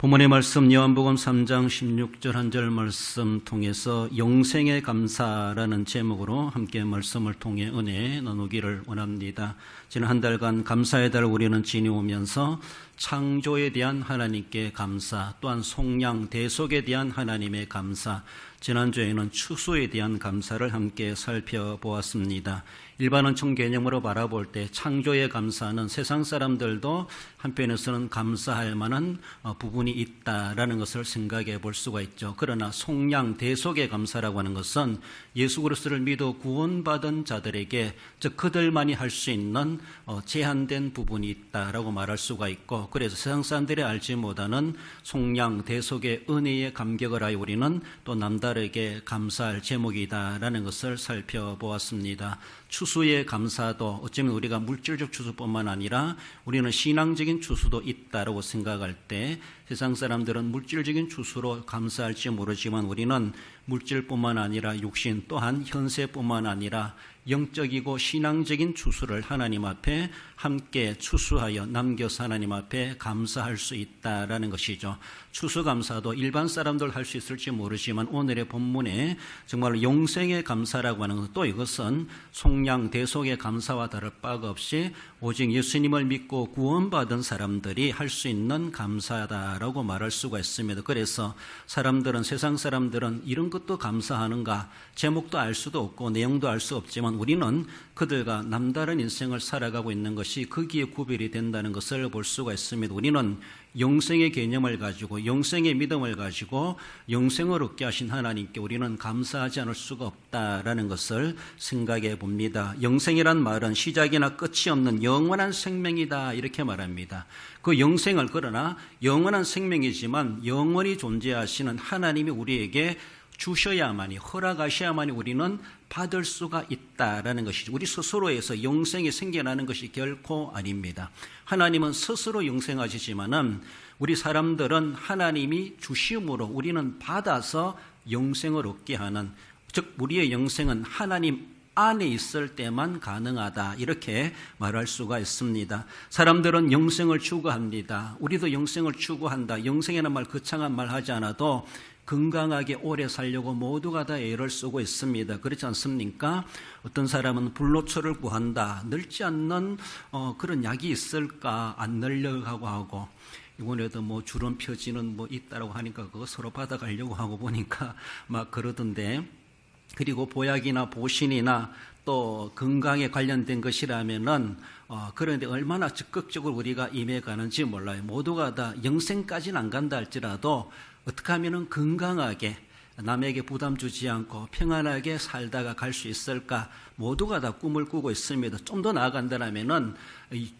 본문의 말씀 요한복음 3장 16절 한 절 말씀 통해서 영생의 감사라는 제목으로 함께 말씀을 통해 은혜 나누기를 원합니다. 지난 한 달간 감사의 달 우리는 지내오면서 창조에 대한 하나님께 감사, 또한 속량 대속에 대한 하나님의 감사, 지난주에는 추수에 대한 감사를 함께 살펴보았습니다. 일반은총 개념으로 바라볼 때 창조의 감사는 세상 사람들도 한편에서는 감사할 만한 부분이 있다라는 것을 생각해 볼 수가 있죠. 그러나 속량 대속의 감사라고 하는 것은 예수 그리스도를 믿어 구원받은 자들에게, 즉 그들만이 할 수 있는 제한된 부분이 있다라고 말할 수가 있고, 그래서 세상 사람들이 알지 못하는 속량 대속의 은혜에 감격을 하여 우리는 또 남다르게 감사할 제목이다라는 것을 살펴보았습니다. 추수의 감사도 어쩌면 우리가 물질적 추수뿐만 아니라 우리는 신앙적인 추수도 있다고 생각할 때, 세상 사람들은 물질적인 추수로 감사할지 모르지만 우리는 물질뿐만 아니라 육신 또한 현세뿐만 아니라 영적이고 신앙적인 추수를 하나님 앞에 함께 추수하여 남겨서 하나님 앞에 감사할 수 있다라는 것이죠. 추수감사도 일반 사람들 할 수 있을지 모르지만 오늘의 본문에 정말 영생의 감사라고 하는 것, 또 이것은 속량 대속의 감사와 다를 바가 없이 오직 예수님을 믿고 구원받은 사람들이 할 수 있는 감사다라고 말할 수가 있습니다. 그래서 세상 사람들은 이런 것도 감사하는가, 제목도 알 수도 없고 내용도 알 수 없지만 우리는 그들과 남다른 인생을 살아가고 있는 것이 거기에 구별이 된다는 것을 볼 수가 있습니다. 우리는 영생의 개념을 가지고, 영생의 믿음을 가지고 영생을 얻게 하신 하나님께 우리는 감사하지 않을 수가 없다라는 것을 생각해 봅니다. 영생이란 말은 시작이나 끝이 없는 영원한 생명이다 이렇게 말합니다. 그 영생을, 그러나 영원한 생명이지만 영원히 존재하시는 하나님이 우리에게 주셔야만이, 허락하셔야만이 우리는 받을 수가 있다라는 것이죠. 우리 스스로에서 영생이 생겨나는 것이 결코 아닙니다. 하나님은 스스로 영생하시지만은 우리 사람들은 하나님이 주심으로 우리는 받아서 영생을 얻게 하는, 즉 우리의 영생은 하나님 안에 있을 때만 가능하다 이렇게 말할 수가 있습니다. 사람들은 영생을 추구합니다. 우리도 영생을 추구한다. 영생이라는 말 거창한 말 하지 않아도 건강하게 오래 살려고 모두가 다 애를 쓰고 있습니다. 그렇지 않습니까? 어떤 사람은 불로초를 구한다. 늙지 않는 그런 약이 있을까 안 늙려고 하고, 이번에도 주름 펴지는 있다라고 하니까 그거 서로 받아가려고 하고 보니까 막 그러던데, 그리고 보약이나 보신이나 또 건강에 관련된 것이라면은 그런데 얼마나 적극적으로 우리가 임해가는지 몰라요. 모두가 다 영생까지는 안 간다 할지라도 어떻게 하면은 건강하게 남에게 부담 주지 않고 평안하게 살다가 갈 수 있을까, 모두가 다 꿈을 꾸고 있습니다. 좀 더 나아간다면은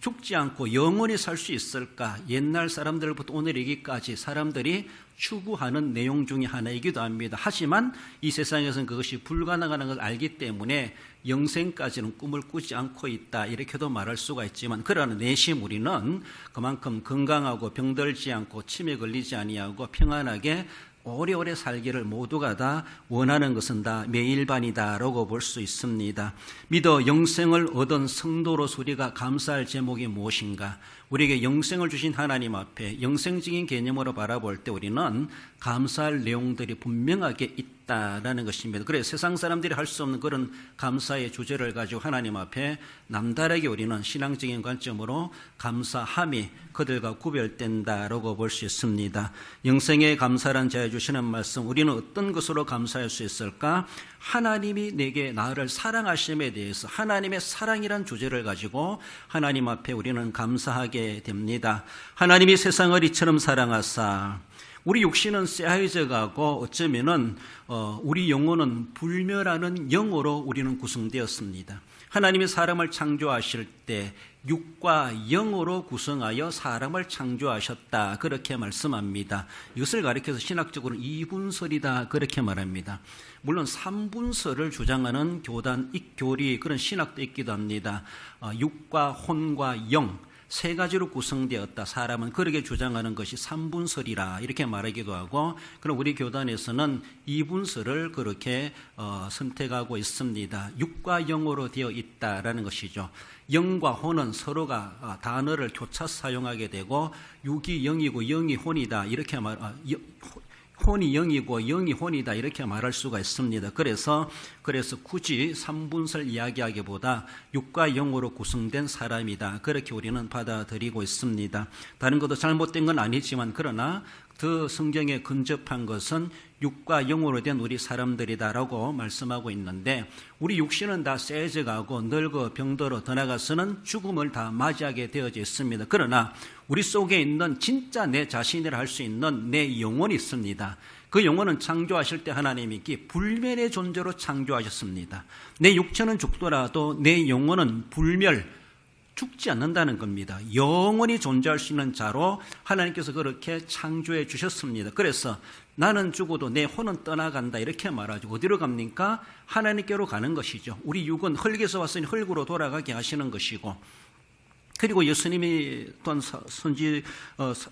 죽지 않고 영원히 살 수 있을까, 옛날 사람들부터 오늘이기까지 사람들이 추구하는 내용 중에 하나이기도 합니다. 하지만 이 세상에서는 그것이 불가능한 걸 알기 때문에 영생까지는 꿈을 꾸지 않고 있다 이렇게도 말할 수가 있지만, 그러나 내심 우리는 그만큼 건강하고 병들지 않고 치매 걸리지 아니하고 평안하게 오래오래 살기를 모두가 다 원하는 것은 다 매일반이다라고 볼 수 있습니다. 믿어 영생을 얻은 성도로서 우리가 감사할 제목이 무엇인가? 우리에게 영생을 주신 하나님 앞에 영생적인 개념으로 바라볼 때 우리는 감사할 내용들이 분명하게 있다라는 것입니다. 그래서 세상 사람들이 할 수 없는 그런 감사의 주제를 가지고 하나님 앞에 남다르게 우리는 신앙적인 관점으로 감사함이 그들과 구별된다라고 볼 수 있습니다. 영생의 감사란 자에 주시는 말씀, 우리는 어떤 것으로 감사할 수 있을까? 하나님이 내게 나를 사랑하심에 대해서, 하나님의 사랑이란 주제를 가지고 하나님 앞에 우리는 감사하게 됩니다. 하나님이 세상을 이처럼 사랑하사, 우리 육신은 쇠하여져 가고 어쩌면은 우리 영혼은 불멸하는 영으로 우리는 구성되었습니다. 하나님이 사람을 창조하실 때 육과 영으로 구성하여 사람을 창조하셨다 그렇게 말씀합니다. 이것을 가리켜서 신학적으로는 이분설이다 그렇게 말합니다. 물론 삼분설을 주장하는 교단, 익교리 그런 신학도 있기도 합니다. 육과 혼과 영, 세 가지로 구성되었다. 사람은 그렇게 주장하는 것이 삼분설이라 이렇게 말하기도 하고, 그럼 우리 교단에서는 이분설을 그렇게 선택하고 있습니다. 육과 영으로 되어 있다라는 것이죠. 영과 혼은 서로가 단어를 교차 사용하게 되고, 육이 영이고 영이 혼이다 이렇게 혼이 영이고 영이 혼이다 이렇게 말할 수가 있습니다. 그래서 굳이 삼분설 이야기하기보다 육과 영으로 구성된 사람이다, 그렇게 우리는 받아들이고 있습니다. 다른 것도 잘못된 건 아니지만, 그러나 더 성경에 근접한 것은 육과 영으로 된 우리 사람들이다라고 말씀하고 있는데, 우리 육신은 다 쇠져가고 늙어 병들어 더 나아가서는 죽음을 다 맞이하게 되어져 있습니다. 그러나 우리 속에 있는 진짜 내 자신이라 할 수 있는 내 영혼이 있습니다. 그 영혼은 창조하실 때 하나님이 불멸의 존재로 창조하셨습니다. 내 육체는 죽더라도 내 영혼은 죽지 않는다는 겁니다. 영원히 존재할 수 있는 자로 하나님께서 그렇게 창조해 주셨습니다. 그래서 나는 죽어도 내 혼은 떠나간다 이렇게 말하죠. 어디로 갑니까? 하나님께로 가는 것이죠. 우리 육은 흙에서 왔으니 흙으로 돌아가게 하시는 것이고, 그리고 예수님이 또한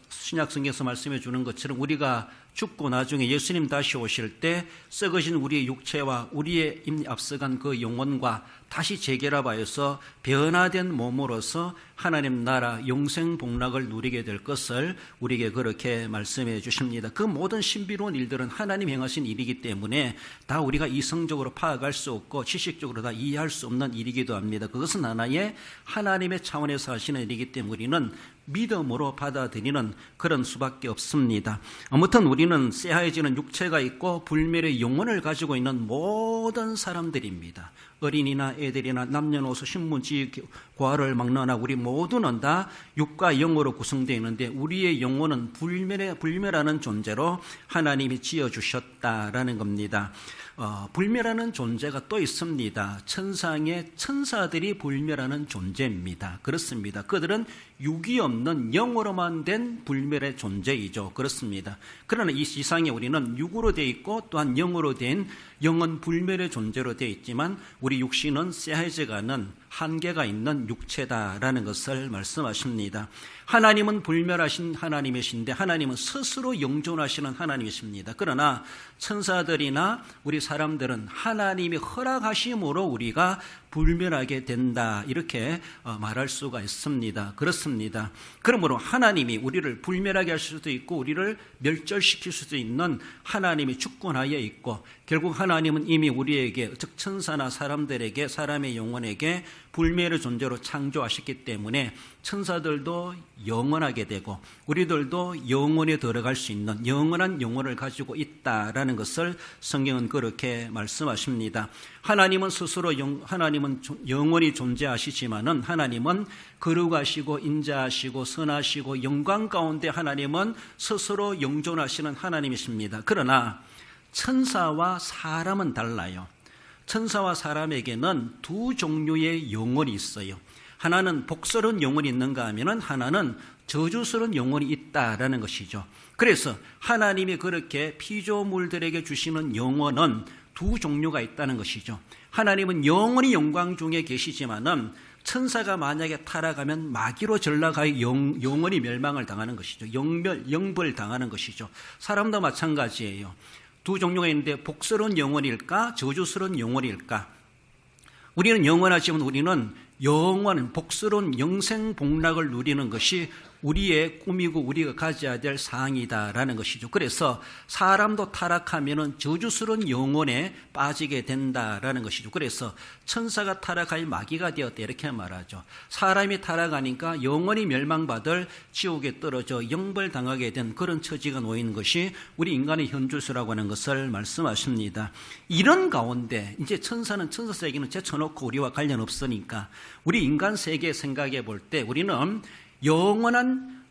신약성경에서 말씀해 주는 것처럼 우리가 죽고 나중에 예수님 다시 오실 때 썩어진 우리의 육체와 우리의 앞서간 그 영혼과 다시 재결합하여서 변화된 몸으로서 하나님 나라 영생 복락을 누리게 될 것을 우리에게 그렇게 말씀해 주십니다. 그 모든 신비로운 일들은 하나님 행하신 일이기 때문에 다 우리가 이성적으로 파악할 수 없고 지식적으로 다 이해할 수 없는 일이기도 합니다. 그것은 하나의 하나님의 차원에서 하시는 일이기 때문에 우리는 믿음으로 받아들이는 그런 수밖에 없습니다. 아무튼 우리는 쇠하여지는 육체가 있고 불멸의 영혼을 가지고 있는 모든 사람들입니다. 어린이나 애들이나 남녀노소 신문지 과를 막론하고 우리 모두는 다 육과 영으로 구성되어 있는데, 우리의 영혼은 불멸하는 존재로 하나님이 지어주셨다라는 겁니다. 불멸하는 존재가 또 있습니다. 천상의 천사들이 불멸하는 존재입니다. 그렇습니다. 그들은 육이 없는 영으로만 된 불멸의 존재이죠. 그렇습니다. 그러나 이 세상에 우리는 육으로 되어 있고 또한 영으로 된 영은 불멸의 존재로 되어 있지만, 우리 육신은 쇠해져가는 한계가 있는 육체다라는 것을 말씀하십니다. 하나님은 불멸하신 하나님이신데 하나님은 스스로 영존하시는 하나님이십니다. 그러나 천사들이나 우리 사람들은 하나님이 허락하심으로 우리가 불멸하게 된다 이렇게 말할 수가 있습니다. 그렇습니다. 그러므로 하나님이 우리를 불멸하게 할 수도 있고 우리를 멸절시킬 수도 있는 하나님이 주권하에 있고, 결국 하나님은 이미 우리에게, 즉 천사나 사람들에게, 사람의 영혼에게 불멸의 존재로 창조하셨기 때문에 천사들도 영원하게 되고 우리들도 영원에 들어갈 수 있는 영원한 영혼을 가지고 있다라는 것을 성경은 그렇게 말씀하십니다. 하나님은 스스로 하나님은 영원히 존재하시지만은 하나님은 거룩하시고 인자하시고 선하시고 영광 가운데 하나님은 스스로 영존하시는 하나님이십니다. 그러나 천사와 사람은 달라요. 천사와 사람에게는 두 종류의 영혼이 있어요. 하나는 복스러운 영혼이 있는가 하면은 하나는 저주스러운 영혼이 있다라는 것이죠. 그래서 하나님이 그렇게 피조물들에게 주시는 영혼은 두 종류가 있다는 것이죠. 하나님은 영원히 영광 중에 계시지만은 천사가 만약에 타락하면 마귀로 전락하여 영원히 멸망을 당하는 것이죠. 영벌 당하는 것이죠. 사람도 마찬가지예요. 두 종류가 있는데 복스러운 영혼일까 저주스러운 영혼일까? 우리는 영원하지만 우리는 영원한 복스러운 영생 복락을 누리는 것이 우리의 꿈이고 우리가 가져야 될 사항이다라는 것이죠. 그래서 사람도 타락하면은 저주스러운 영혼에 빠지게 된다라는 것이죠. 그래서 천사가 타락하여 마귀가 되었다 이렇게 말하죠. 사람이 타락하니까 영원히 멸망받을 지옥에 떨어져 영벌당하게 된 그런 처지가 놓인 것이 우리 인간의 현주소라고 하는 것을 말씀하십니다. 이런 가운데 이제 천사는 천사 세계는 제쳐놓고 우리와 관련 없으니까 우리 인간 세계 생각해 볼 때 우리는 영원한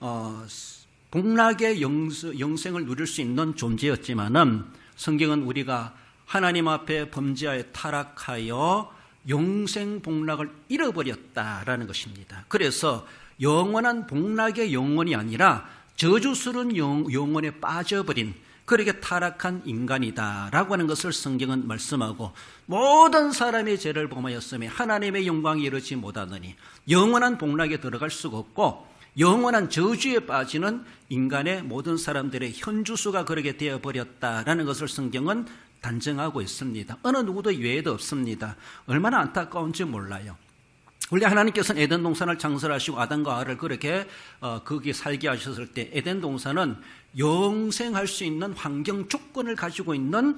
복락의 영생을 누릴 수 있는 존재였지만은 성경은 우리가 하나님 앞에 범죄하여 타락하여 영생 복락을 잃어버렸다라는 것입니다. 그래서 영원한 복락의 영혼이 아니라 저주스러운 영혼에 빠져버린 그렇게 타락한 인간이다라고 하는 것을 성경은 말씀하고, 모든 사람이 죄를 범하였으며 하나님의 영광이 이르지 못하느니 영원한 복락에 들어갈 수가 없고 영원한 저주에 빠지는 인간의 모든 사람들의 현주소가 그렇게 되어버렸다라는 것을 성경은 단정하고 있습니다. 어느 누구도 예외도 없습니다. 얼마나 안타까운지 몰라요. 원래 하나님께서는 에덴 동산을 창설하시고 아담과 하와를 그렇게 거기에 살게 하셨을 때 에덴 동산은 영생할 수 있는 환경 조건을 가지고 있는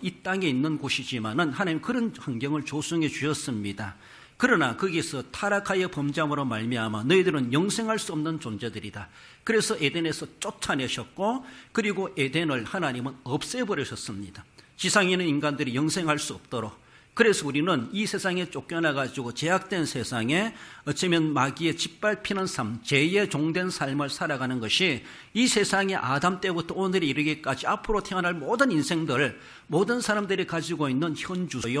이 땅에 있는 곳이지만은 하나님 그런 환경을 조성해 주셨습니다. 그러나 거기에서 타락하여 범죄함으로 말미암아 너희들은 영생할 수 없는 존재들이다. 그래서 에덴에서 쫓아내셨고, 그리고 에덴을 하나님은 없애버리셨습니다. 지상에 있는 인간들이 영생할 수 없도록. 그래서 우리는 이 세상에 쫓겨나가지고 제약된 세상에 어쩌면 마귀의 짓밟히는 삶, 죄의 종된 삶을 살아가는 것이 이 세상의 아담 때부터 오늘에 이르기까지 앞으로 태어날 모든 인생들, 모든 사람들이 가지고 있는 현주소요.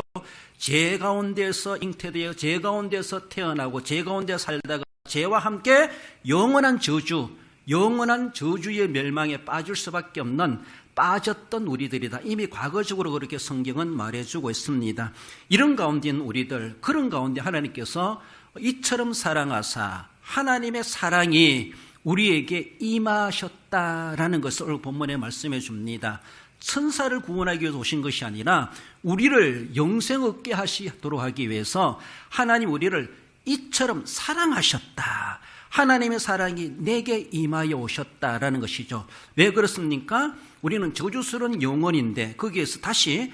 죄 가운데서 잉태되어 죄 가운데서 태어나고 죄 가운데 살다가 죄와 함께 영원한 저주, 영원한 저주의 멸망에 빠질 수밖에 없는 빠졌던 우리들이다. 이미 과거적으로 그렇게 성경은 말해주고 있습니다. 이런 가운데 있는 우리들, 그런 가운데 하나님께서 이처럼 사랑하사 하나님의 사랑이 우리에게 임하셨다라는 것을 오늘 본문에 말씀해 줍니다. 천사를 구원하기 위해서 오신 것이 아니라 우리를 영생 얻게 하시도록 하기 위해서 하나님 우리를 이처럼 사랑하셨다. 하나님의 사랑이 내게 임하여 오셨다라는 것이죠. 왜 그렇습니까? 우리는 저주스러운 영혼인데 거기에서 다시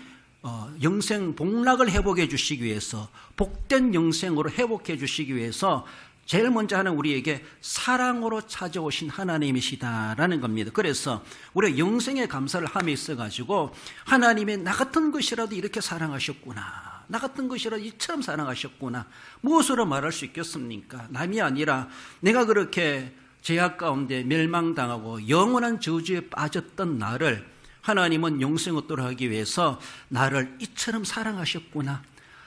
영생 복락을 회복해 주시기 위해서, 복된 영생으로 회복해 주시기 위해서 제일 먼저 하는 우리에게 사랑으로 찾아오신 하나님이시다라는 겁니다. 그래서 우리가 영생에 감사를 함에 있어가지고 하나님의 나 같은 것이라도 이렇게 사랑하셨구나, 나 같은 것이라도 이처럼 사랑하셨구나, 무엇으로 말할 수 있겠습니까? 남이 아니라 내가 그렇게 죄악 가운데 멸망당하고 영원한 저주에 빠졌던 나를 하나님은 영생 얻도록 하기 위해서 나를 이처럼 사랑하셨구나.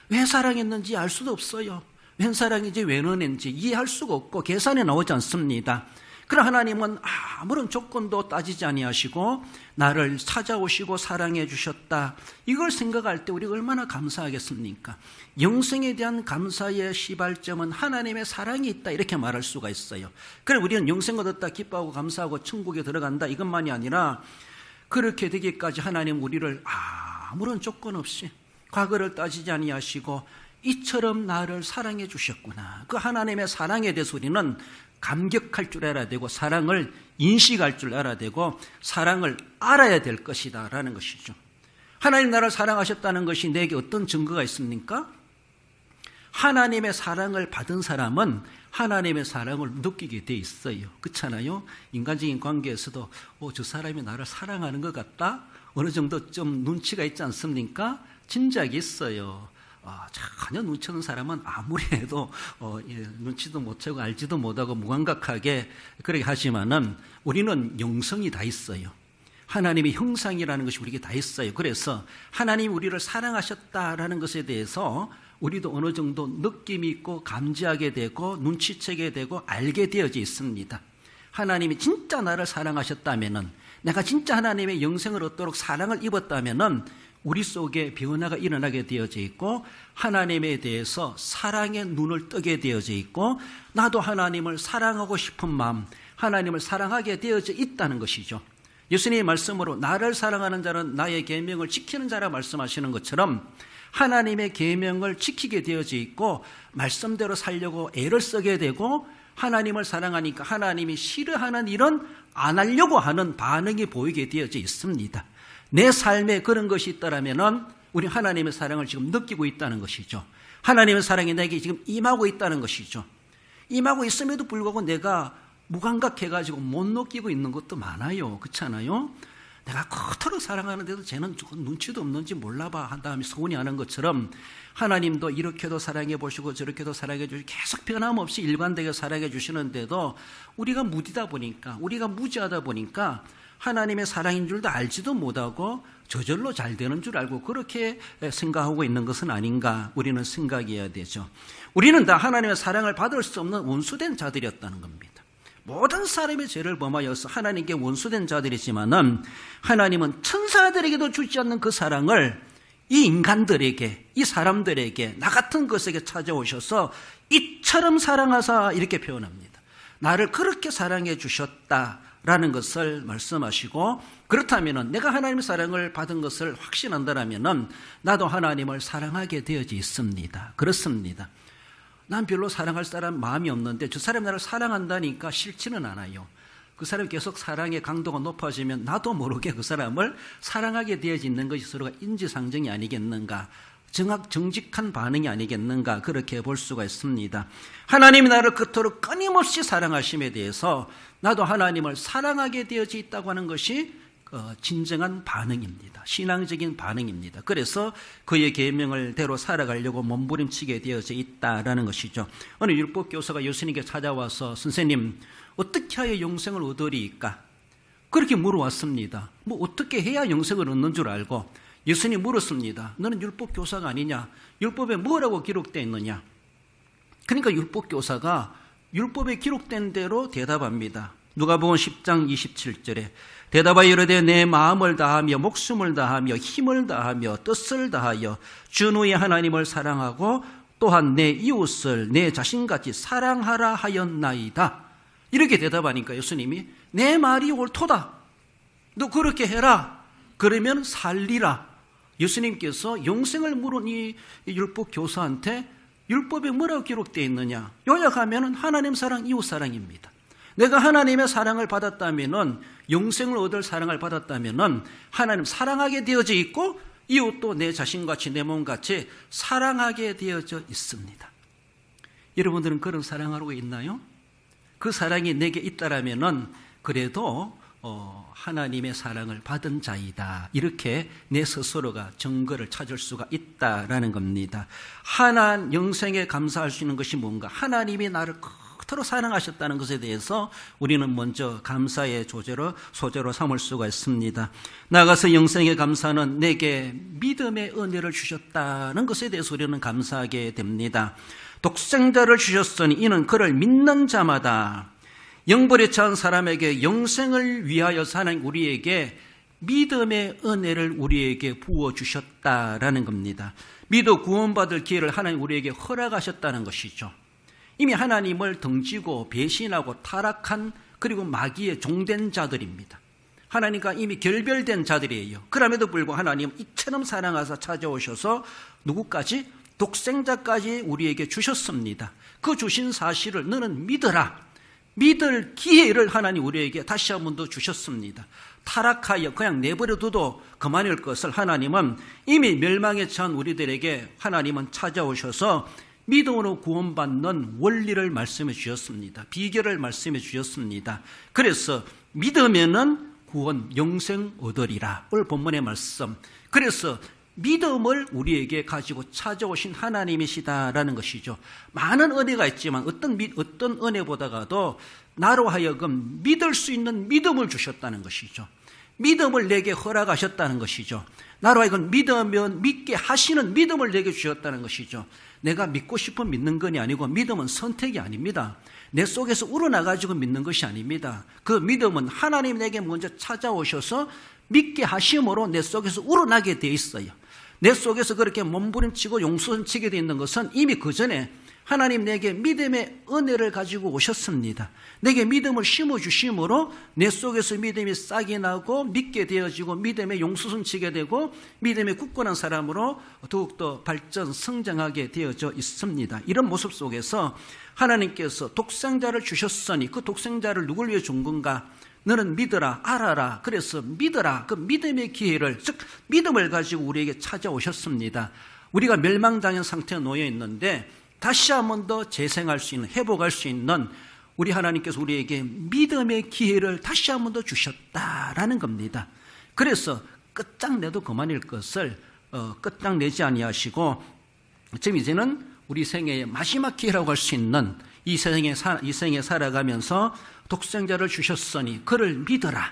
왜 사랑했는지 알 수도 없어요. 웬 사랑인지 왜 너는지 이해할 수가 없고 계산이 나오지 않습니다. 그러나 하나님은 아무런 조건도 따지지 아니하시고 나를 찾아오시고 사랑해 주셨다. 이걸 생각할 때 우리가 얼마나 감사하겠습니까? 영생에 대한 감사의 시발점은 하나님의 사랑이 있다, 이렇게 말할 수가 있어요. 그래 우리는 영생 얻었다 기뻐하고 감사하고 천국에 들어간다, 이것만이 아니라 그렇게 되기까지 하나님 우리를 아무런 조건 없이 과거를 따지지 아니하시고 이처럼 나를 사랑해 주셨구나. 그 하나님의 사랑에 대해서 우리는 감격할 줄 알아야 되고 사랑을 인식할 줄 알아야 되고 사랑을 알아야 될 것이다 라는 것이죠. 하나님 나를 사랑하셨다는 것이 내게 어떤 증거가 있습니까? 하나님의 사랑을 받은 사람은 하나님의 사랑을 느끼게 돼 있어요. 그렇잖아요? 인간적인 관계에서도 저 사람이 나를 사랑하는 것 같다? 어느 정도 좀 눈치가 있지 않습니까? 진작이 있어요. 전혀 눈치 없는 사람은 아무리 해도 눈치도 못 채고 알지도 못하고 무감각하게 그렇게 하지만은 우리는 영성이 다 있어요. 하나님의 형상이라는 것이 우리에게 다 있어요. 그래서 하나님이 우리를 사랑하셨다라는 것에 대해서 우리도 어느 정도 느낌이 있고 감지하게 되고 눈치채게 되고 알게 되어져 있습니다. 하나님이 진짜 나를 사랑하셨다면은, 내가 진짜 하나님의 영생을 얻도록 사랑을 입었다면은 우리 속에 변화가 일어나게 되어져 있고 하나님에 대해서 사랑의 눈을 뜨게 되어져 있고 나도 하나님을 사랑하고 싶은 마음, 하나님을 사랑하게 되어져 있다는 것이죠. 예수님의 말씀으로 나를 사랑하는 자는 나의 계명을 지키는 자라 말씀하시는 것처럼 하나님의 계명을 지키게 되어져 있고 말씀대로 살려고 애를 쓰게 되고 하나님을 사랑하니까 하나님이 싫어하는 일은 안 하려고 하는 반응이 보이게 되어져 있습니다. 내 삶에 그런 것이 있다라면 우리 하나님의 사랑을 지금 느끼고 있다는 것이죠. 하나님의 사랑이 내게 지금 임하고 있다는 것이죠. 임하고 있음에도 불구하고 내가 무감각해가지고 못 느끼고 있는 것도 많아요. 그렇잖아요? 내가 그토록 사랑하는데도 쟤는 눈치도 없는지 몰라봐 한 다음에 서운해하는 것처럼 하나님도 이렇게도 사랑해 보시고 저렇게도 사랑해 주시고 계속 변함없이 일관되게 사랑해 주시는데도 우리가 무디다 보니까, 우리가 무지하다 보니까 하나님의 사랑인 줄도 알지도 못하고 저절로 잘 되는 줄 알고 그렇게 생각하고 있는 것은 아닌가 우리는 생각해야 되죠. 우리는 다 하나님의 사랑을 받을 수 없는 원수된 자들이었다는 겁니다. 모든 사람의 죄를 범하여서 하나님께 원수된 자들이지만은 하나님은 천사들에게도 주지 않는 그 사랑을 이 인간들에게, 이 사람들에게, 나 같은 것에게 찾아오셔서 이처럼 사랑하사 이렇게 표현합니다. 나를 그렇게 사랑해 주셨다라는 것을 말씀하시고, 그렇다면 내가 하나님의 사랑을 받은 것을 확신한다면 나도 하나님을 사랑하게 되어져 있습니다. 그렇습니다. 난 별로 사랑할 사람 마음이 없는데 저 사람이 나를 사랑한다니까 싫지는 않아요. 그 사람이 계속 사랑의 강도가 높아지면 나도 모르게 그 사람을 사랑하게 되어져 있는 것이 서로가 인지상정이 아니겠는가, 정직한 반응이 아니겠는가, 그렇게 볼 수가 있습니다. 하나님이 나를 그토록 끊임없이 사랑하심에 대해서 나도 하나님을 사랑하게 되어져 있다고 하는 것이 진정한 반응입니다. 신앙적인 반응입니다. 그래서 그의 계명을 대로 살아가려고 몸부림치게 되어져 있다라는 것이죠. 어느 율법 교사가 예수님께 찾아와서 선생님 어떻게 하여 영생을 얻으리이까? 그렇게 물어왔습니다. 뭐 어떻게 해야 영생을 얻는 줄 알고? 예수님 물었습니다. 너는 율법 교사가 아니냐? 율법에 뭐라고 기록되어 있느냐? 그러니까 율법 교사가 율법에 기록된 대로 대답합니다. 누가복음 10장 27절에 대답하여 이르되 내 마음을 다하며 목숨을 다하며 힘을 다하며 뜻을 다하여 주 너의 하나님을 사랑하고 또한 내 이웃을 내 자신같이 사랑하라 하였나이다. 이렇게 대답하니까 예수님이 내 말이 옳도다. 너 그렇게 해라. 그러면 살리라. 예수님께서 영생을 물은 이 율법 교사한테 율법에 뭐라고 기록되어 있느냐? 요약하면 하나님 사랑, 이웃 사랑입니다. 내가 하나님의 사랑을 받았다면은, 영생을 얻을 사랑을 받았다면은 하나님 사랑하게 되어져 있고 이웃도 내 자신같이 내 몸같이 사랑하게 되어져 있습니다. 여러분들은 그런 사랑하고 있나요? 그 사랑이 내게 있다라면은 그래도 하나님의 사랑을 받은 자이다. 이렇게 내 스스로가 증거를 찾을 수가 있다라는 겁니다. 영생에 감사할 수 있는 것이 뭔가? 하나님이 나를 그토록 사랑하셨다는 것에 대해서 우리는 먼저 감사의 소재로 삼을 수가 있습니다. 나아가서 영생의 감사는 내게 믿음의 은혜를 주셨다는 것에 대해서 우리는 감사하게 됩니다. 독생자를 주셨으니 이는 그를 믿는 자마다 영벌에 처한 사람에게 영생을 위하여서 하나님 우리에게 믿음의 은혜를 우리에게 부어주셨다라는 겁니다. 믿어 구원받을 기회를 하나님 우리에게 허락하셨다는 것이죠. 이미 하나님을 등지고 배신하고 타락한 그리고 마귀의 종된 자들입니다. 하나님과 이미 결별된 자들이에요. 그럼에도 불구하고 하나님 이처럼 사랑하사 찾아오셔서 누구까지? 독생자까지 우리에게 주셨습니다. 그 주신 사실을 너는 믿어라. 믿을 기회를 하나님 우리에게 다시 한 번 더 주셨습니다. 타락하여 그냥 내버려둬도 그만일 것을 하나님은 이미 멸망에 처한 우리들에게 하나님은 찾아오셔서 믿음으로 구원받는 원리를 말씀해 주셨습니다. 비결을 말씀해 주셨습니다. 그래서 믿으면은 구원, 영생 얻으리라. 오늘 본문의 말씀. 그래서 믿음을 우리에게 가지고 찾아오신 하나님이시다라는 것이죠. 많은 은혜가 있지만 어떤 은혜보다가도 나로 하여금 믿을 수 있는 믿음을 주셨다는 것이죠. 믿음을 내게 허락하셨다는 것이죠. 나로 하여금 믿으면 믿게 하시는 믿음을 내게 주셨다는 것이죠. 내가 믿고 싶어 믿는 것이 아니고 믿음은 선택이 아닙니다. 내 속에서 우러나가지고 믿는 것이 아닙니다. 그 믿음은 하나님 내게 먼저 찾아오셔서 믿게 하심으로 내 속에서 우러나게 되어 있어요. 내 속에서 그렇게 몸부림치고 용서치게 되어 있는 것은 이미 그 전에 하나님 내게 믿음의 은혜를 가지고 오셨습니다. 내게 믿음을 심어주심으로 내 속에서 믿음이 싹이 나고 믿게 되어지고 믿음의 용수순치게 되고 믿음의 굳건한 사람으로 더욱더 발전, 성장하게 되어져 있습니다. 이런 모습 속에서 하나님께서 독생자를 주셨으니 그 독생자를 누굴 위해 준 건가? 너는 믿어라, 알아라. 그래서 믿어라. 그 믿음의 기회를, 즉 믿음을 가지고 우리에게 찾아오셨습니다. 우리가 멸망당한 상태에 놓여 있는데 다시 한 번 더 재생할 수 있는, 회복할 수 있는 우리 하나님께서 우리에게 믿음의 기회를 다시 한 번 더 주셨다라는 겁니다. 그래서 끝장내도 그만일 것을 끝장내지 아니하시고 지금 이제는 우리 생애의 마지막 기회라고 할 수 있는 이 생에 살아가면서 독생자를 주셨으니 그를 믿어라.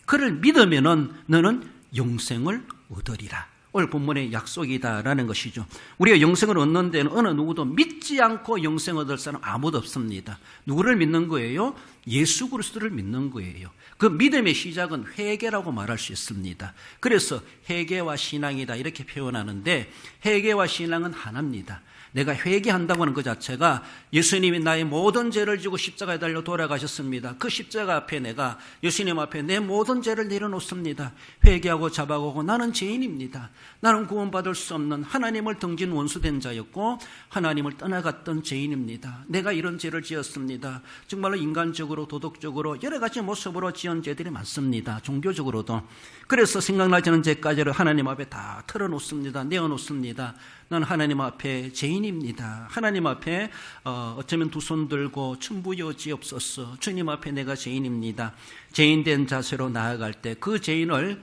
그를 믿으면은 너는 영생을 얻으리라. 오늘 본문의 약속이다라는 것이죠. 우리가 영생을 얻는 데는 어느 누구도 믿지 않고 영생을 얻을 사람 아무도 없습니다. 누구를 믿는 거예요? 예수 그리스도를 믿는 거예요. 그 믿음의 시작은 회개라고 말할 수 있습니다. 그래서 회개와 신앙이다 이렇게 표현하는데, 회개와 신앙은 하나입니다. 내가 회개한다고 하는 그 자체가 예수님이 나의 모든 죄를 지고 십자가에 달려 돌아가셨습니다. 그 십자가 앞에 내가 예수님 앞에 내 모든 죄를 내려놓습니다. 회개하고 자박하고 나는 죄인입니다. 나는 구원받을 수 없는 하나님을 등진 원수된 자였고 하나님을 떠나갔던 죄인입니다. 내가 이런 죄를 지었습니다. 정말로 인간적으로 도덕적으로 여러 가지 모습으로 지은 죄들이 많습니다. 종교적으로도. 그래서 생각나지 않는 죄까지를 하나님 앞에 다 털어놓습니다. 내어놓습니다. 나는 하나님 앞에 죄인입니다. 하나님 앞에 어쩌면 두 손 들고 천부여지옵소서. 주님 앞에 내가 죄인입니다. 죄인된 자세로 나아갈 때 그 죄인을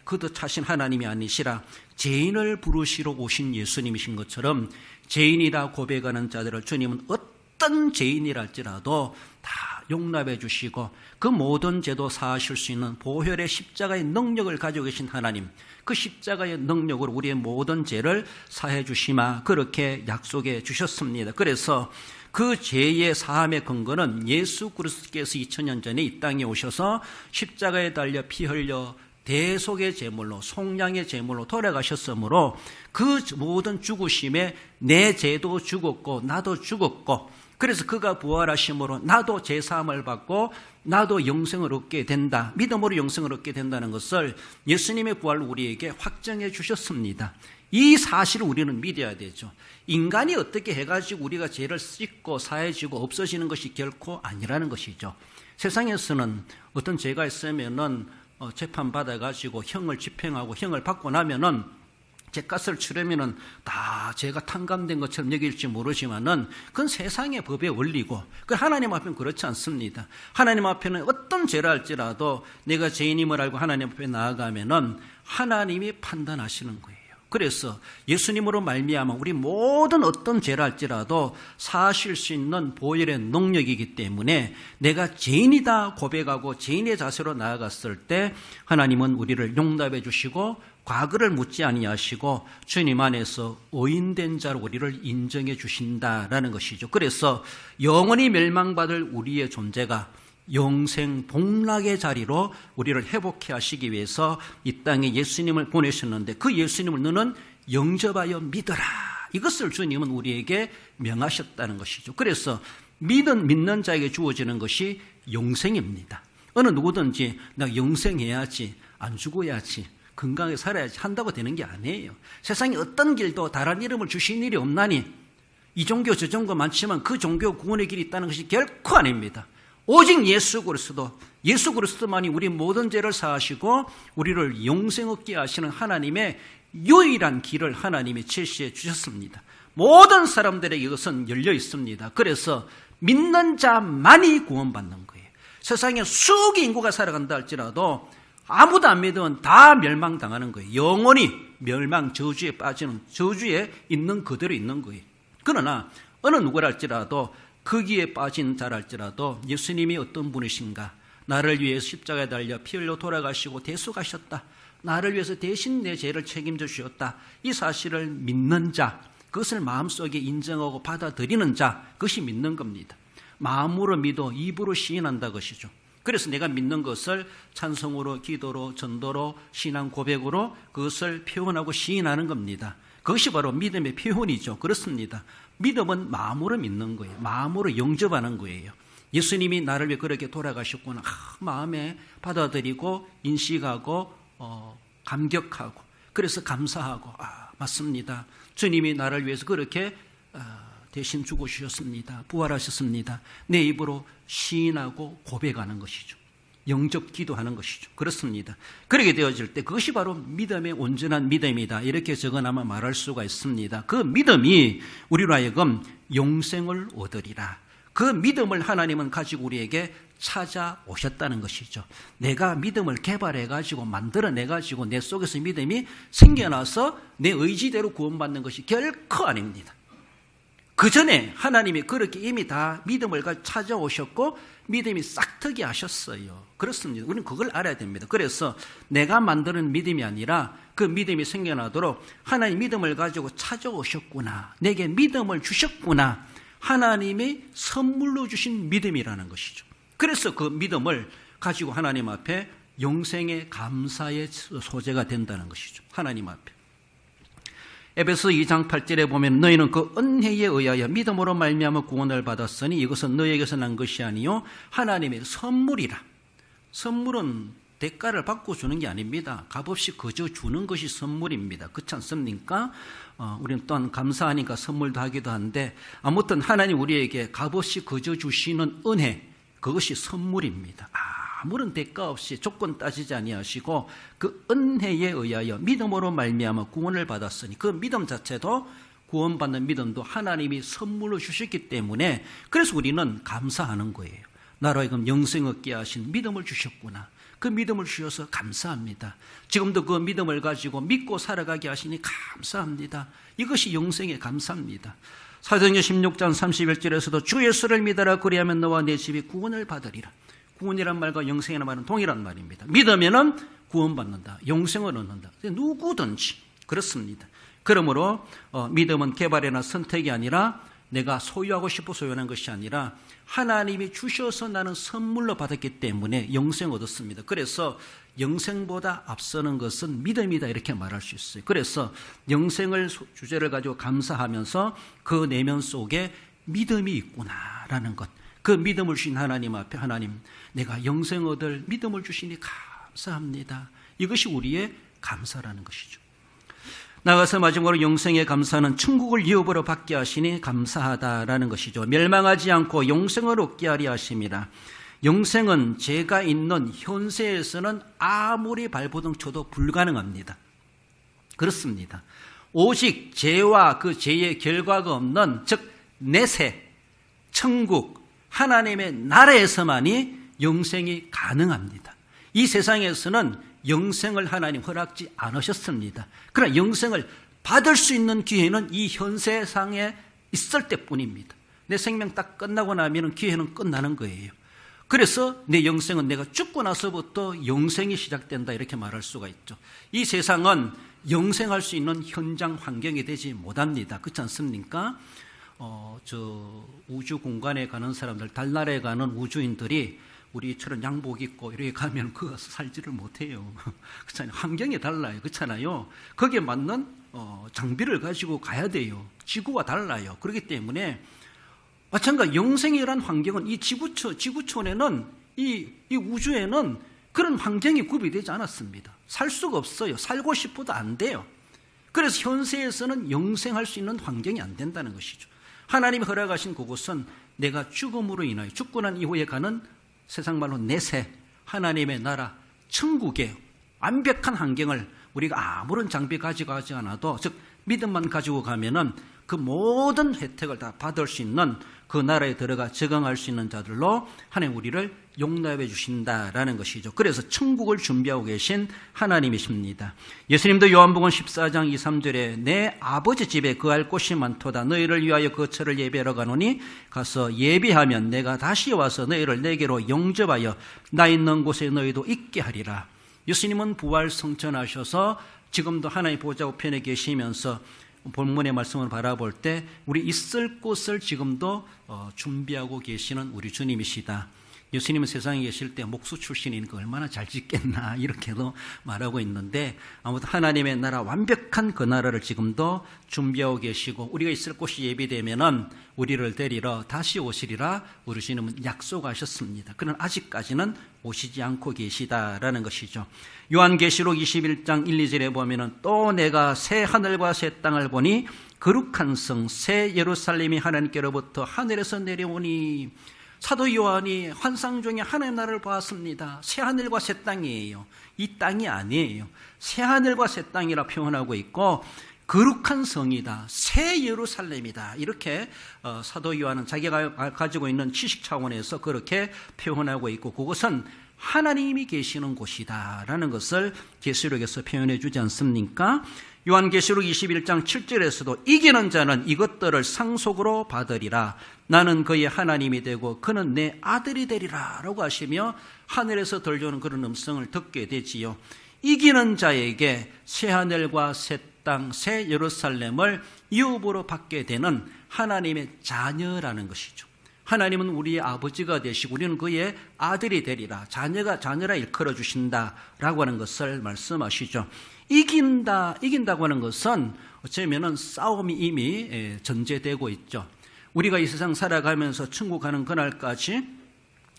그도 차신 하나님이 아니시라 죄인을 부르시러 오신 예수님이신 것처럼 죄인이라 고백하는 자들을 주님은 어떤 죄인이랄지라도 다 용납해 주시고 그 모든 죄도 사하실 수 있는 보혈의 십자가의 능력을 가지고 계신 하나님, 그 십자가의 능력으로 우리의 모든 죄를 사해 주시마 그렇게 약속해 주셨습니다. 그래서 그 죄의 사함의 근거는 예수 그리스도께서 2000년 전에 이 땅에 오셔서 십자가에 달려 피 흘려 대속의 제물로 속량의 제물로 돌아가셨으므로 그 모든 죽으심에 내 죄도 죽었고 나도 죽었고, 그래서 그가 부활하심으로 나도 죄사함을 받고 나도 영생을 얻게 된다, 믿음으로 영생을 얻게 된다는 것을 예수님의 부활로 우리에게 확정해 주셨습니다. 이 사실을 우리는 믿어야 되죠. 인간이 어떻게 해가지고 우리가 죄를 씻고 사해지고 없어지는 것이 결코 아니라는 것이죠. 세상에서는 어떤 죄가 있으면은 재판받아가지고 형을 집행하고 형을 받고 나면은 죄값을 치르면은 다 죄가 탕감된 것처럼 여길지 모르지만은 그건 세상의 법의 원리고, 그 하나님 앞에는 그렇지 않습니다. 하나님 앞에는 어떤 죄를 할지라도 내가 죄인임을 알고 하나님 앞에 나아가면은 하나님이 판단하시는 거예요. 그래서 예수님으로 말미암아 우리 모든 어떤 죄를 할지라도 사하실 수 있는 보혈의 능력이기 때문에 내가 죄인이다 고백하고 죄인의 자세로 나아갔을 때 하나님은 우리를 용납해 주시고 과거를 묻지 아니하시고 주님 안에서 의인된 자로 우리를 인정해 주신다라는 것이죠. 그래서 영원히 멸망받을 우리의 존재가 영생 복락의 자리로 우리를 회복해 하시기 위해서 이 땅에 예수님을 보내셨는데, 그 예수님을 너는 영접하여 믿어라, 이것을 주님은 우리에게 명하셨다는 것이죠. 그래서 믿는 자에게 주어지는 것이 영생입니다. 어느 누구든지 나 영생해야지, 안 죽어야지, 건강하게 살아야지 한다고 되는 게 아니에요. 세상에 어떤 길도 다른 이름을 주신 일이 없나니 이 종교 저 종교 많지만 그 종교 구원의 길이 있다는 것이 결코 아닙니다. 오직 예수 그리스도만이 우리 모든 죄를 사하시고 우리를 영생 얻게 하시는 하나님의 유일한 길을 하나님이 제시해 주셨습니다. 모든 사람들에게 이것은 열려 있습니다. 그래서 믿는 자만이 구원받는 거예요. 세상에 수억의 인구가 살아간다 할지라도 아무도 안 믿으면 다 멸망당하는 거예요. 영원히 멸망 저주에 빠지는, 저주에 있는 그대로 있는 거예요. 그러나 어느 누구랄지라도 거기에 빠진 자랄지라도 예수님이 어떤 분이신가, 나를 위해서 십자가에 달려 피 흘려 돌아가시고 대속하셨다, 나를 위해서 대신 내 죄를 책임져 주셨다, 이 사실을 믿는 자, 그것을 마음속에 인정하고 받아들이는 자, 그것이 믿는 겁니다. 마음으로 믿어 입으로 시인한다 것이죠. 그래서 내가 믿는 것을 찬송으로, 기도로, 전도로, 신앙 고백으로 그것을 표현하고 시인하는 겁니다. 그것이 바로 믿음의 표현이죠. 그렇습니다. 믿음은 마음으로 믿는 거예요. 마음으로 영접하는 거예요. 예수님이 나를 위해 그렇게 돌아가셨구나, 마음에 받아들이고 인식하고 감격하고, 그래서 감사하고, 맞습니다, 주님이 나를 위해서 그렇게 대신 죽으셨습니다, 부활하셨습니다, 내 입으로 시인하고 고백하는 것이죠. 영접 기도하는 것이죠. 그렇습니다. 그렇게 되어질 때 그것이 바로 믿음의 온전한 믿음이다, 이렇게 적어나마 말할 수가 있습니다. 그 믿음이 우리로 하여금 영생을 얻으리라, 그 믿음을 하나님은 가지고 우리에게 찾아오셨다는 것이죠. 내가 믿음을 개발해가지고 만들어내가지고 내 속에서 믿음이 생겨나서 내 의지대로 구원받는 것이 결코 아닙니다. 그 전에 하나님이 그렇게 이미 다 믿음을 찾아오셨고 믿음이 싹트게 하셨어요. 그렇습니다. 우리는 그걸 알아야 됩니다. 그래서 내가 만드는 믿음이 아니라 그 믿음이 생겨나도록 하나님 믿음을 가지고 찾아오셨구나, 내게 믿음을 주셨구나, 하나님이 선물로 주신 믿음이라는 것이죠. 그래서 그 믿음을 가지고 하나님 앞에 영생의 감사의 소재가 된다는 것이죠. 하나님 앞에. 에베소 2장 8절에 보면 너희는 그 은혜에 의하여 믿음으로 말미암아 구원을 받았으니 이것은 너희에게서 난 것이 아니요 하나님의 선물이라. 선물은 대가를 받고 주는 게 아닙니다. 값없이 그저 주는 것이 선물입니다. 그렇지 않습니까? 우리는 또한 감사하니까 선물도 하기도 한데 아무튼 하나님 우리에게 값없이 그저 주시는 은혜, 그것이 선물입니다. 아무런 대가 없이 조건 따지지 아니하시고 그 은혜에 의하여 믿음으로 말미암아 구원을 받았으니 그 믿음 자체도 구원받는 믿음도 하나님이 선물로 주셨기 때문에 그래서 우리는 감사하는 거예요. 나로 하여금 영생 얻게 하신 믿음을 주셨구나. 그 믿음을 주셔서 감사합니다. 지금도 그 믿음을 가지고 믿고 살아가게 하시니 감사합니다. 이것이 영생의 감사입니다. 사도행전 16장 31절에서도 주 예수를 믿어라 그리하면 너와 내 집이 구원을 받으리라. 구원이란 말과 영생이라는 말은 동일한 말입니다. 믿으면은 구원받는다, 영생을 얻는다. 누구든지 그렇습니다. 그러므로 믿음은 개발이나 선택이 아니라 내가 소유하고 싶어 소유하는 것이 아니라 하나님이 주셔서 나는 선물로 받았기 때문에 영생 얻었습니다. 그래서 영생보다 앞서는 것은 믿음이다 이렇게 말할 수 있어요. 그래서 영생을 주제를 가지고 감사하면서 그 내면 속에 믿음이 있구나라는 것, 그 믿음을 주신 하나님 앞에 하나님 내가 영생 얻을 믿음을 주시니 감사합니다. 이것이 우리의 감사라는 것이죠. 나가서 마지막으로 영생의 감사는 천국을 유업으로 받게 하시니 감사하다라는 것이죠. 멸망하지 않고 영생을 얻게 하리 하심이라. 영생은 죄가 있는 현세에서는 아무리 발버둥 쳐도 불가능합니다. 그렇습니다. 오직 죄와 그 죄의 결과가 없는 즉 내세, 천국, 하나님의 나라에서만이 영생이 가능합니다. 이 세상에서는 영생을 하나님 허락지 않으셨습니다. 그러나 영생을 받을 수 있는 기회는 이 현세상에 있을 때뿐입니다. 내 생명 딱 끝나고 나면 기회는 끝나는 거예요. 그래서 내 영생은 내가 죽고 나서부터 영생이 시작된다 이렇게 말할 수가 있죠. 이 세상은 영생할 수 있는 현장 환경이 되지 못합니다. 그렇지 않습니까? 우주 공간에 가는 사람들, 달나라에 가는 우주인들이 우리처럼 양복 입고 이렇게 가면 그거 살지를 못해요. 그렇잖아요. 환경이 달라요. 그렇잖아요. 거기에 맞는 장비를 가지고 가야 돼요. 지구와 달라요. 그렇기 때문에 마찬가지 영생이란 환경은 이 지구촌에는 이 우주에는 그런 환경이 구비되지 않았습니다. 살 수가 없어요. 살고 싶어도 안 돼요. 그래서 현세에서는 영생할 수 있는 환경이 안 된다는 것이죠. 하나님이 허락하신 그곳은 내가 죽음으로 인하여 죽고 난 이후에 가는 세상 말로 내세, 하나님의 나라, 천국의 완벽한 환경을 우리가 아무런 장비 가지고 가지 않아도 즉 믿음만 가지고 가면은 그 모든 혜택을 다 받을 수 있는 그 나라에 들어가 적응할 수 있는 자들로 하나님 우리를 용납해 주신다라는 것이죠. 그래서 천국을 준비하고 계신 하나님이십니다. 예수님도 요한복음 14장 2, 3절에 내 아버지 집에 거할 곳이 많도다. 너희를 위하여 거처를 예비하러 가노니 가서 예비하면 내가 다시 와서 너희를 내게로 영접하여 나 있는 곳에 너희도 있게 하리라. 예수님은 부활 승천하셔서 지금도 하나님 보좌 우편에 계시면서 본문의 말씀을 바라볼 때 우리 있을 곳을 지금도 준비하고 계시는 우리 주님이시다. 예수님은 세상에 계실 때 목수 출신이니까 얼마나 잘 짓겠나 이렇게도 말하고 있는데 아무튼 하나님의 나라 완벽한 그 나라를 지금도 준비하고 계시고 우리가 있을 곳이 예비되면은 우리를 데리러 다시 오시리라 우리 주님은 약속하셨습니다. 그러나 아직까지는 오시지 않고 계시다라는 것이죠. 요한계시록 21장 1, 2절에 보면은 또 내가 새 하늘과 새 땅을 보니 거룩한 성 새 예루살렘이 하나님께로부터 하늘에서 내려오니 사도 요한이 환상 중에 하나님 나라를 보았습니다. 새 하늘과 새 땅이에요. 이 땅이 아니에요. 새 하늘과 새 땅이라 표현하고 있고 거룩한 성이다. 새 예루살렘이다. 이렇게 사도 요한은 자기가 가지고 있는 지식 차원에서 그렇게 표현하고 있고 그것은 하나님이 계시는 곳이다라는 것을 계시록에서 표현해 주지 않습니까? 요한계시록 21장 7절에서도 이기는 자는 이것들을 상속으로 받으리라. 나는 그의 하나님이 되고 그는 내 아들이 되리라 라고 하시며 하늘에서 들려오는 그런 음성을 듣게 되지요. 이기는 자에게 새하늘과 새 땅, 새 예루살렘을 유업으로 받게 되는 하나님의 자녀라는 것이죠. 하나님은 우리의 아버지가 되시고 우리는 그의 아들이 되리라. 자녀라 일컬어 주신다라고 하는 것을 말씀하시죠. 이긴다고 하는 것은 어쩌면은 싸움이 이미 전제되고 있죠. 우리가 이 세상 살아가면서 천국 가는 그날까지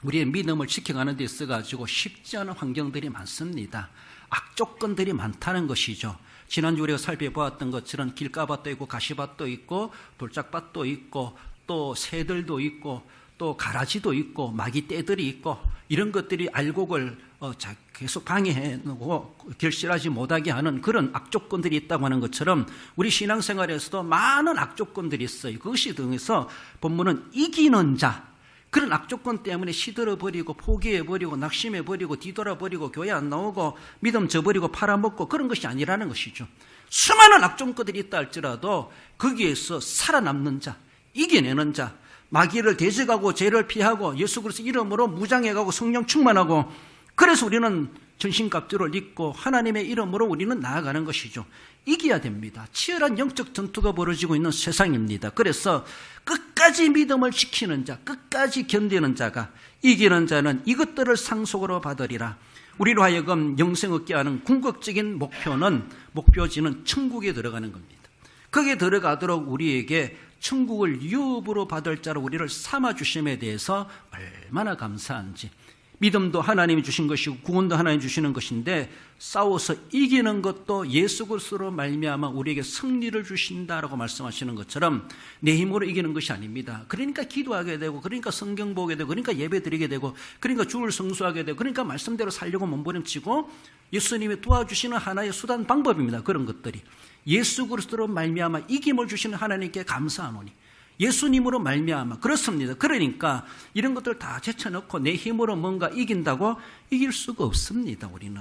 우리의 믿음을 지켜가는 데 있어가지고 쉽지 않은 환경들이 많습니다. 악조건들이 많다는 것이죠. 지난주 우리가 살펴보았던 것처럼 길가밭도 있고 가시밭도 있고 돌짝밭도 있고 또 새들도 있고 또 가라지도 있고 마귀떼들이 있고 이런 것들이 알곡을 계속 방해해 놓고 결실하지 못하게 하는 그런 악조건들이 있다고 하는 것처럼 우리 신앙생활에서도 많은 악조건들이 있어요. 그것이 등에서 본문은 이기는 자, 그런 악조건 때문에 시들어버리고 포기해버리고 낙심해버리고 뒤돌아버리고 교회 안 나오고 믿음 저버리고 팔아먹고 그런 것이 아니라는 것이죠. 수많은 악조건들이 있다 할지라도 거기에서 살아남는 자, 이겨내는 자, 마귀를 대적하고 죄를 피하고 예수 그리스도 이름으로 무장해가고 성령 충만하고 그래서 우리는 전신갑주를 입고 하나님의 이름으로 우리는 나아가는 것이죠. 이겨야 됩니다. 치열한 영적 전투가 벌어지고 있는 세상입니다. 그래서 끝까지 믿음을 지키는 자, 끝까지 견디는 자가 이기는 자는 이것들을 상속으로 받으리라. 우리로 하여금 영생 얻게 하는 궁극적인 목표지는 천국에 들어가는 겁니다. 거기에 들어가도록 우리에게 천국을 유업으로 받을 자로 우리를 삼아주심에 대해서 얼마나 감사한지. 믿음도 하나님이 주신 것이고 구원도 하나님이 주시는 것인데 싸워서 이기는 것도 예수 그리스도로 말미암아 우리에게 승리를 주신다라고 말씀하시는 것처럼 내 힘으로 이기는 것이 아닙니다. 그러니까 기도하게 되고 그러니까 성경 보게 되고 그러니까 예배 드리게 되고 그러니까 주를 성수하게 되고 그러니까 말씀대로 살려고 몸부림치고 예수님이 도와주시는 하나의 수단 방법입니다. 그런 것들이 예수 그리스도로 말미암아 이김을 주시는 하나님께 감사하노니 예수님으로 말미암아 그렇습니다. 그러니까 이런 것들 다 제쳐놓고 내 힘으로 뭔가 이긴다고 이길 수가 없습니다. 우리는.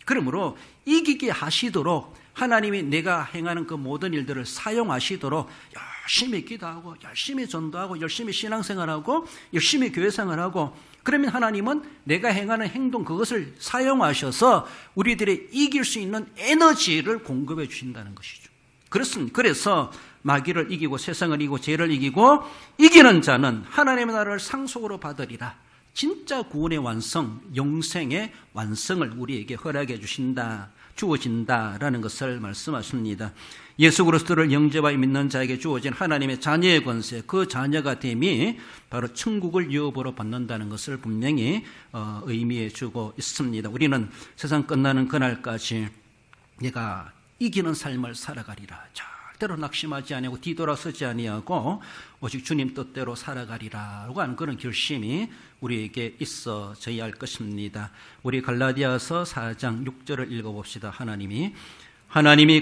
그러므로 이기게 하시도록 하나님이 내가 행하는 그 모든 일들을 사용하시도록 열심히 기도하고 열심히 전도하고 열심히 신앙생활하고 열심히 교회생활하고 그러면 하나님은 내가 행하는 행동 그것을 사용하셔서 우리들의 이길 수 있는 에너지를 공급해 주신다는 것이죠. 그렇습니다. 그래서 마귀를 이기고 세상을 이기고 죄를 이기고 이기는 자는 하나님의 나라를 상속으로 받으리라. 진짜 구원의 완성, 영생의 완성을 우리에게 허락해 주어진다라는 것을 말씀하십니다. 예수 그리스도를 영접하여 믿는 자에게 주어진 하나님의 자녀의 권세, 그 자녀가 됨이 바로 천국을 유업으로 받는다는 것을 분명히 의미해 주고 있습니다. 우리는 세상 끝나는 그날까지 내가 이기는 삶을 살아가리라. 절대로 낙심하지 아니하고 뒤돌아서지 아니하고 오직 주님 뜻대로 살아가리라고 하는 그런 결심이 우리에게 있어져야 할 것입니다. 우리 갈라디아서 4장 6절을 읽어봅시다. 하나님이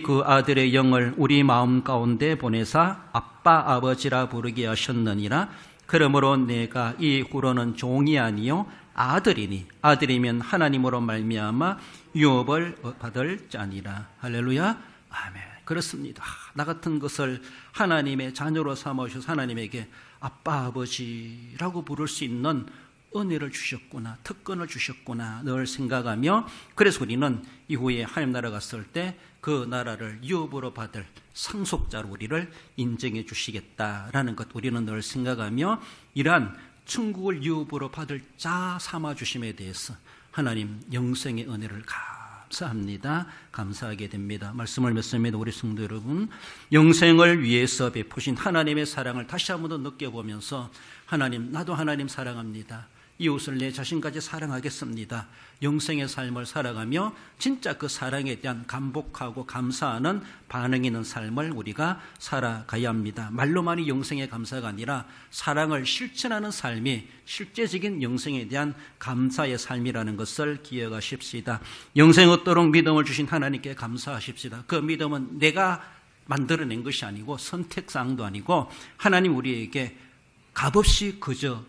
그 아들의 영을 우리 마음 가운데 보내사 아빠 아버지라 부르게 하셨느니라. 그러므로 내가 이후로는 종이 아니요 아들이니 아들이면 하나님으로 말미암아 유업을 받을 자니라. 할렐루야. 아멘. 그렇습니다. 나 같은 것을 하나님의 자녀로 삼으셔서 하나님에게 아빠 아버지라고 부를 수 있는 은혜를 주셨구나, 특권을 주셨구나 늘 생각하며 그래서 우리는 이후에 하나님 나라 갔을 때 그 나라를 유업으로 받을 상속자로 우리를 인정해 주시겠다라는 것 우리는 늘 생각하며 이러한 천국을 유업으로 받을 자 삼아주심에 대해서 하나님 영생의 은혜를 감사합니다. 감사하게 됩니다. 말씀을 맺습니다. 우리 성도 여러분, 영생을 위해서 베푸신 하나님의 사랑을 다시 한번 더 느껴보면서 하나님, 나도 하나님 사랑합니다. 이웃을 내 자신까지 사랑하겠습니다. 영생의 삶을 살아가며 진짜 그 사랑에 대한 감복하고 감사하는 반응이 있는 삶을 우리가 살아가야 합니다. 말로만이 영생의 감사가 아니라 사랑을 실천하는 삶이 실제적인 영생에 대한 감사의 삶이라는 것을 기억하십시다. 영생 얻도록 믿음을 주신 하나님께 감사하십시다. 그 믿음은 내가 만들어낸 것이 아니고 선택사항도 아니고 하나님 우리에게 값없이 그저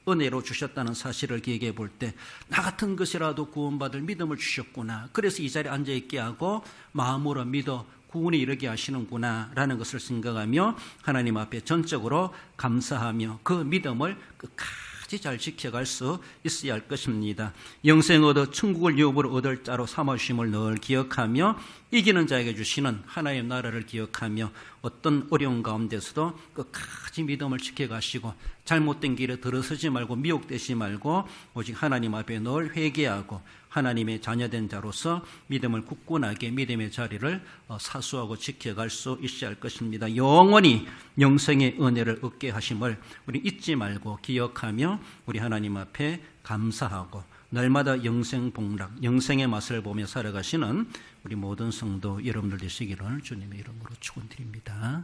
은혜로 주셨다는 사실을 기억해 볼 때 나 같은 것이라도 구원받을 믿음을 주셨구나. 그래서 이 자리에 앉아있게 하고 마음으로 믿어 구원에 이르게 하시는구나 라는 것을 생각하며 하나님 앞에 전적으로 감사하며 그 믿음을 끝까지 잘 지켜갈 수 있어야 할 것입니다. 영생 얻어 천국을 유업으로 얻을 자로 삼으심을 늘 기억하며 이기는 자에게 주시는 하나님의 나라를 기억하며 어떤 어려운 가운데서도 끝까지 믿음을 지켜가시고 잘못된 길에 들어서지 말고 미혹되지 말고 오직 하나님 앞에 늘 회개하고 하나님의 자녀된 자로서 믿음을 굳건하게 믿음의 자리를 사수하고 지켜갈 수 있어야 할 것입니다. 영원히 영생의 은혜를 얻게 하심을 우리 잊지 말고 기억하며 우리 하나님 앞에 감사하고 날마다 영생 복락, 영생의 맛을 보며 살아가시는 우리 모든 성도 여러분들 되시기를 주님의 이름으로 축원드립니다.